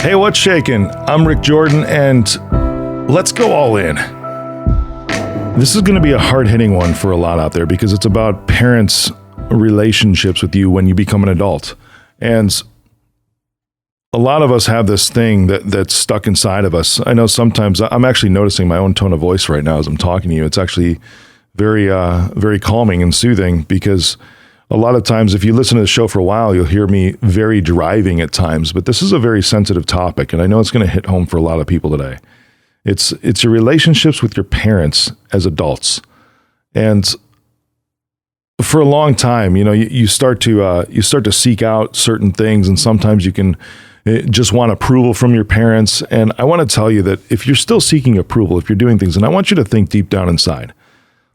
Hey, what's shaking? I'm Rick Jordan, and let's go all in. This is going to be a hard-hitting one for a lot out there because it's about parents' relationships with you when you become an adult. And a lot of us have this thing that's stuck inside of us. I know sometimes I'm actually noticing my own tone of voice right now as I'm talking to you. It's actually very, very calming and soothing because a lot of times, if you listen to the show for a while, you'll hear me very driving at times, but this is a very sensitive topic, and I know it's going to hit home for a lot of people today. It's your relationships with your parents as adults. And for a long time, you start to seek out certain things, and sometimes you can just want approval from your parents. And I want to tell you that if you're still seeking approval, if you're doing things, and I want you to think deep down inside,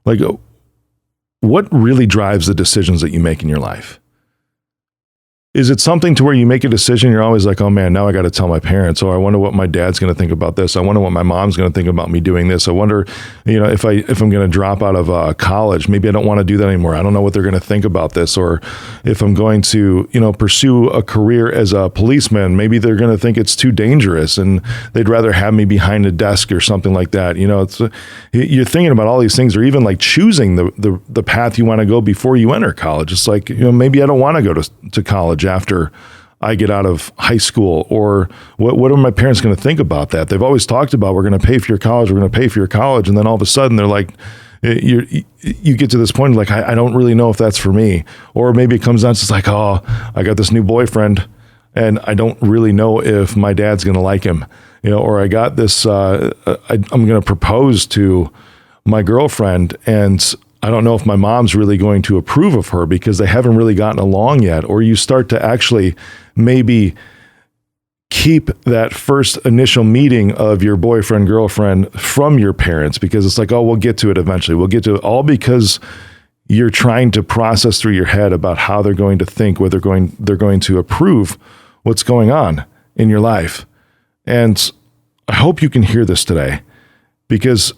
like, what really drives the decisions that you make in your life? Is it something to where you make a decision, you're always like, oh man, now I got to tell my parents, or I wonder what my dad's going to think about this. I wonder what my mom's going to think about me doing this. I wonder, if I'm going to drop out of college, maybe I don't want to do that anymore. I don't know what they're going to think about this. Or if I'm going to, pursue a career as a policeman, maybe they're going to think it's too dangerous and they'd rather have me behind a desk or something like that. You're thinking about all these things, or even like choosing the path you want to go before you enter college. It's like, maybe I don't want to go to college after I get out of high school, or what are my parents going to think about that? They've always talked about, we're going to pay for your college, we're going to pay for your college. And then all of a sudden they're like, you get to this point like, I don't really know if that's for me. Or maybe it comes down to, it's like, oh, I got this new boyfriend and I don't really know if my dad's going to like him, or I got this, I'm going to propose to my girlfriend and I don't know if my mom's really going to approve of her because they haven't really gotten along yet. Or you start to actually maybe keep that first initial meeting of your boyfriend, girlfriend from your parents because it's like, oh, we'll get to it eventually. We'll get to it, all because you're trying to process through your head about how they're going to think, whether they're going to approve what's going on in your life. And I hope you can hear this today, because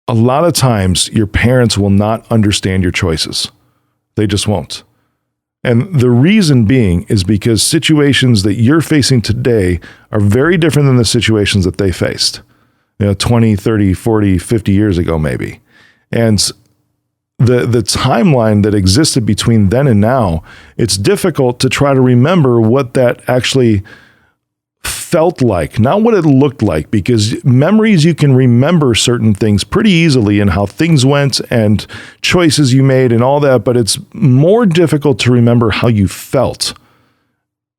a lot of times your parents will not understand your choices. They just won't. And the reason being is because situations that you're facing today are very different than the situations that they faced, 20, 30, 40, 50 years ago, maybe. And the timeline that existed between then and now, it's difficult to try to remember what that actually felt like, not what it looked like, because memories, you can remember certain things pretty easily and how things went and choices you made and all that, but it's more difficult to remember how you felt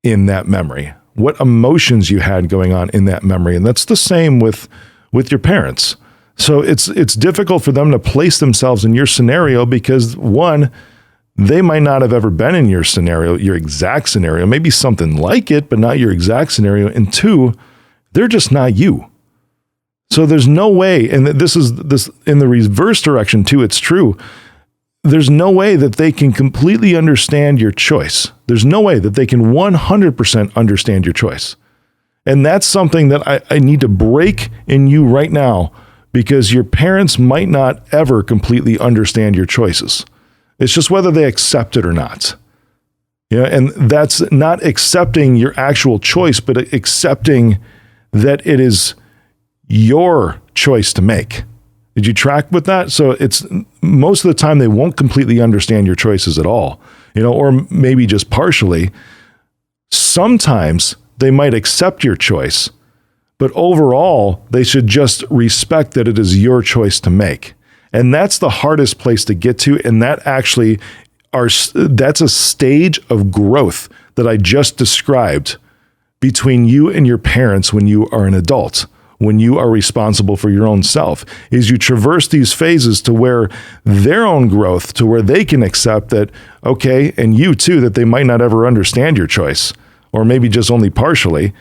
in that memory, what emotions you had going on in that memory. And that's the same with your parents. So it's difficult for them to place themselves in your scenario because, one, they might not have ever been in your scenario, your exact scenario, maybe something like it, but not your exact scenario. And two, they're just not you. So there's no way, and this in the reverse direction too, it's true. There's no way that they can completely understand your choice. There's no way that they can 100% understand your choice. And that's something that I need to break in you right now, because your parents might not ever completely understand your choices. It's just whether they accept it or not. And that's not accepting your actual choice, but accepting that it is your choice to make. Did you track with that? So it's most of the time they won't completely understand your choices at all, or maybe just partially. Sometimes they might accept your choice, but overall they should just respect that it is your choice to make. And that's the hardest place to get to. And that actually that's a stage of growth that I just described between you and your parents when you are an adult, when you are responsible for your own self, is you traverse these phases to where their own growth, to where they can accept that, okay, and you too, that they might not ever understand your choice, or maybe just only partially.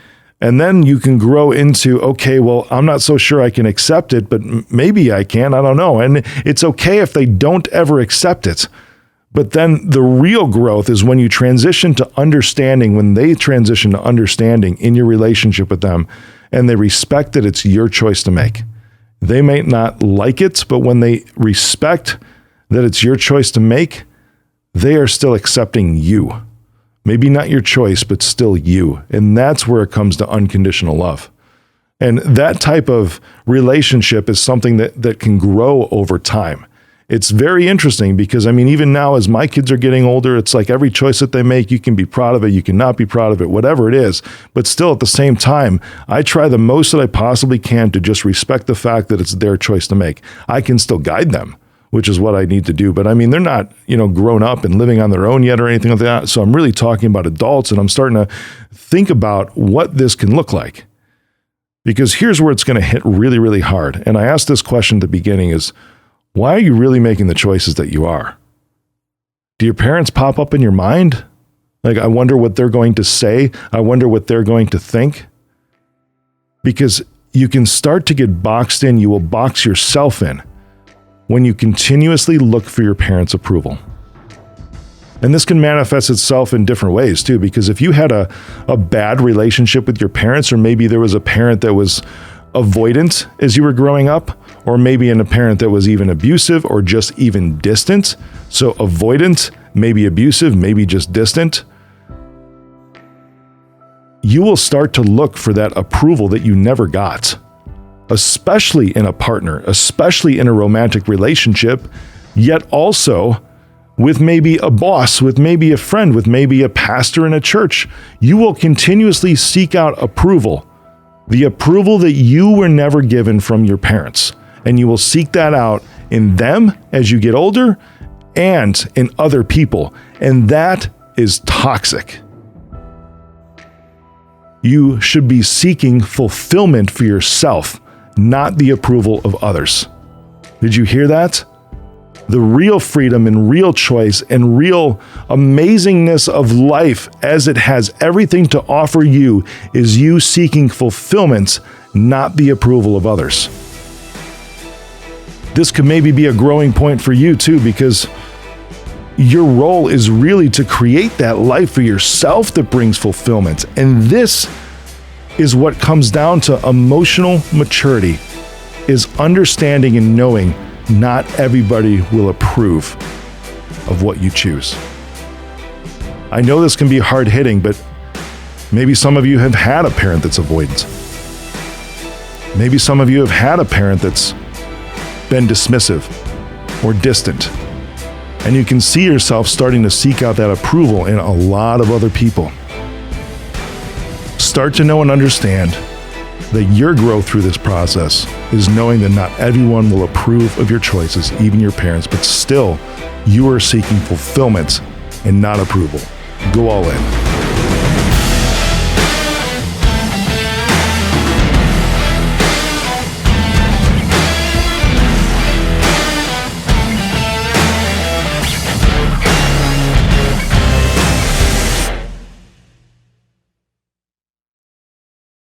And then you can grow into, okay, well, I'm not so sure I can accept it, but maybe I can, I don't know. And it's okay if they don't ever accept it. But then the real growth is when you transition to understanding, when they transition to understanding in your relationship with them, and they respect that it's your choice to make. They may not like it, but when they respect that it's your choice to make, they are still accepting you. Maybe not your choice, but still you. And that's where it comes to unconditional love. And that type of relationship is something that can grow over time. It's very interesting because, even now as my kids are getting older, it's like every choice that they make, you can be proud of it, you cannot be proud of it, whatever it is. But still at the same time, I try the most that I possibly can to just respect the fact that it's their choice to make. I can still guide them, which is what I need to do. But they're not, grown up and living on their own yet or anything like that. So I'm really talking about adults, and I'm starting to think about what this can look like. Because here's where it's going to hit really, really hard. And I asked this question at the beginning is, why are you really making the choices that you are? Do your parents pop up in your mind? Like, I wonder what they're going to say. I wonder what they're going to think. Because you can start to get boxed in. You will box yourself in when you continuously look for your parents' approval. And this can manifest itself in different ways too, because if you had a bad relationship with your parents, or maybe there was a parent that was avoidant as you were growing up, or maybe a parent that was even abusive or just even distant. So avoidant, maybe abusive, maybe just distant. You will start to look for that approval that you never got, especially in a partner, especially in a romantic relationship, yet also with maybe a boss, with maybe a friend, with maybe a pastor in a church. You will continuously seek out approval, the approval that you were never given from your parents. And you will seek that out in them as you get older and in other people. And that is toxic. You should be seeking fulfillment for yourself, not the approval of others. Did you hear that? The real freedom and real choice and real amazingness of life, as it has everything to offer you, is you seeking fulfillment, not the approval of others. This could maybe be a growing point for you too, because your role is really to create that life for yourself that brings fulfillment. And this is what comes down to emotional maturity, is understanding and knowing not everybody will approve of what you choose. I know this can be hard hitting, but maybe some of you have had a parent that's avoidant. Maybe some of you have had a parent that's been dismissive or distant. And you can see yourself starting to seek out that approval in a lot of other people. Start to know and understand that your growth through this process is knowing that not everyone will approve of your choices, even your parents, but still you are seeking fulfillment and not approval. Go all in.